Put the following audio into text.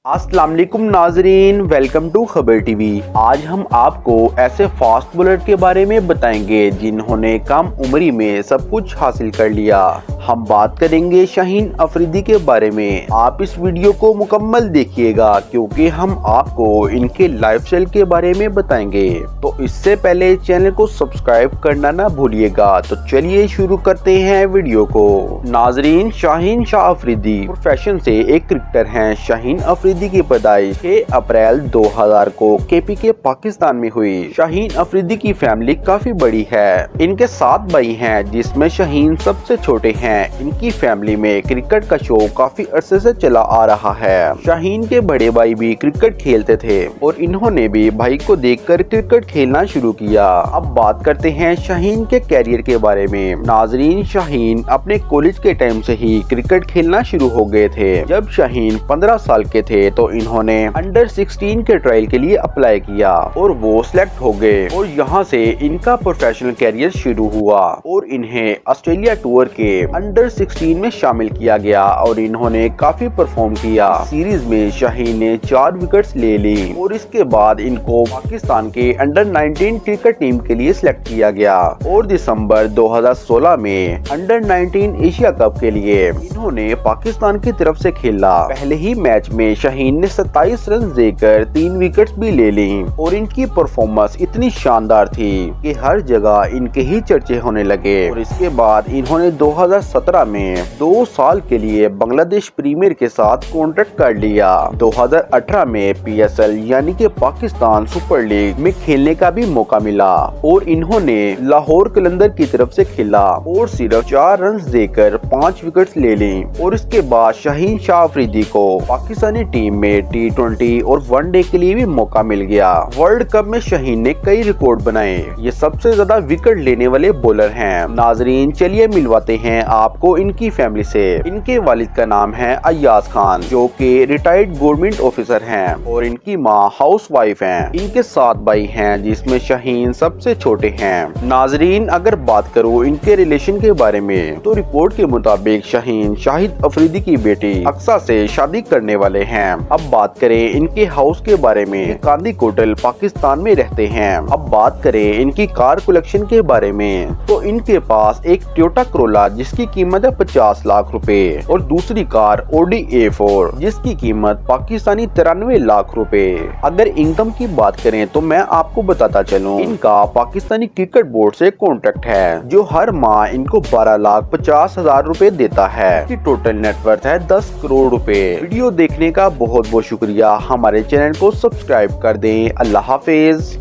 अस्सलाम वालेकुम नाजरीन, वेलकम टू खबर टीवी। आज हम आपको ऐसे फास्ट बॉलर के बारे में बताएंगे जिन्होंने कम उम्री में सब कुछ हासिल कर लिया। हम बात करेंगे शाहीन अफरीदी के बारे में। आप इस वीडियो को मुकम्मल देखिएगा क्योंकि हम आपको इनके लाइफस्टाइल के बारे में बताएंगे। तो इससे पहले चैनल को सब्सक्राइब करना ना भूलिएगा। तो चलिए शुरू करते हैं वीडियो को। नाजरीन, शाहीन शाह अफरीदी प्रोफेशन से एक क्रिकेटर हैं। शाहीन अफरीदी की पैदाइश 6 अप्रैल 2000 को KPK पाकिस्तान में हुई। शाहीन अफरीदी की फैमिली काफी बड़ी है। इनके 7 भाई हैं जिसमें शाहीन सबसे छोटे हैं। इनकी फैमिली में क्रिकेट का शो काफी अरसे से चला आ रहा है। शाहीन के बड़े भाई भी क्रिकेट खेलते थे और इन्होंने भी भाई को देखकर क्रिकेट खेलना शुरू किया। अब बात करते हैं शाहीन के कैरियर के बारे में। नाजरीन, शाहीन अपने कॉलेज के टाइम से ही क्रिकेट खेलना शुरू हो गए थे। जब शाहीन 15 साल के थे तो इन्होंने अंडर 16 के ट्रायल के लिए अप्लाई किया और वो सिलेक्ट हो गए और यहाँ से इनका प्रोफेशनल कैरियर शुरू हुआ और इन्हें ऑस्ट्रेलिया टूर के अंडर 16 में शामिल किया गया और इन्होंने काफी परफॉर्म किया। सीरीज में शाहीन ने 4 विकेट्स ले ली और इसके बाद इनको पाकिस्तान के अंडर 19 क्रिकेट टीम के लिए सिलेक्ट किया गया और दिसंबर 2016 में अंडर 19 एशिया कप के लिए इन्होंने पाकिस्तान की तरफ से खेला। पहले ही मैच में शाहीन ने 27 रन देकर 3 विकेट्स भी ले ली और इनकी परफॉर्मेंस इतनी शानदार थी कि हर जगह इनके ही चर्चे होने लगे। और इसके बाद इन्होंने 2017 में 2 साल के लिए बांग्लादेश प्रीमियर के साथ कॉन्ट्रैक्ट कर लिया। 2018 में PSL यानी कि पाकिस्तान सुपर लीग में खेलने का भी मौका मिला और इन्होंने लाहौर कलंदर की तरफ से खेला और सिर्फ 4 रन देकर 5 विकेट्स ले ली। और इसके बाद शाहीन शाह अफरीदी को पाकिस्तानी टीम में T20 और वनडे के लिए भी मौका मिल गया। वर्ल्ड कप में शाहीन ने कई रिकॉर्ड बनाए। ये सबसे ज्यादा विकेट लेने वाले बॉलर हैं। नाजरीन, चलिए मिलवाते हैं आपको इनकी फैमिली से। इनके वालिद का नाम है अय्याज खान जो कि रिटायर्ड गवर्नमेंट ऑफिसर हैं और इनकी माँ हाउस वाइफ है। इनके 7 भाई हैं जिसमें शाहीन सबसे छोटे हैं। नाजरीन, अगर बात करूँ इनके रिलेशन के बारे में तो रिपोर्ट के मुताबिक शाहीन शाहिद अफरीदी की बेटी अक्सा से शादी करने वाले हैं। अब बात करें इनके हाउस के बारे में, कांदी कोटल पाकिस्तान में रहते हैं। अब बात करें इनकी कार कलेक्शन के बारे में तो इनके पास एक टोयोटा कोरोला जिसकी कीमत है 50 लाख रुपए और दूसरी कार Audi A4 जिसकी कीमत पाकिस्तानी 93 लाख रुपए। अगर इनकम की बात करें तो मैं आपको बताता चलूं, इनका पाकिस्तानी क्रिकेट बोर्ड से कॉन्ट्रैक्ट है जो हर माह इनको 12,50,000 रुपए देता है। इनकी टोटल नेटवर्थ है 10 करोड़ रुपए। वीडियो देखने का बहुत बहुत शुक्रिया। हमारे चैनल को सब्सक्राइब कर दें। अल्लाह हाफिज।